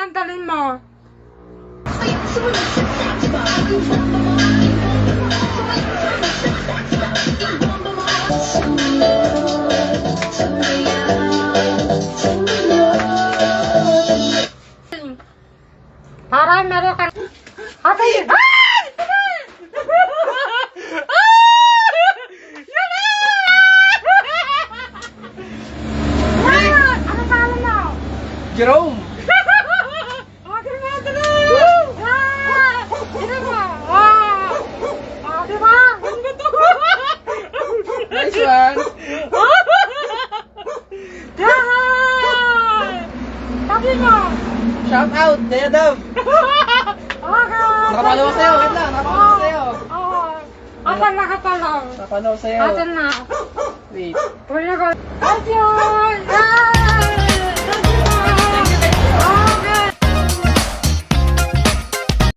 sandalin mo. Para meron ka... Atay! Ah! Ano pangalan mo? Jerome! Okay na, dali! Dali mo! Diba? Ganda to! Nice one! Yan! Sabi mo! Shout out! Daya Dove! Okay! Nakapalaw ako sa'yo! Wait lang! Nakapalaw ako sa'yo! Oo! Asan nakapalaw? Nakapalaw sa'yo! Asan na? Wait. Wala ko. Thank you! Yan!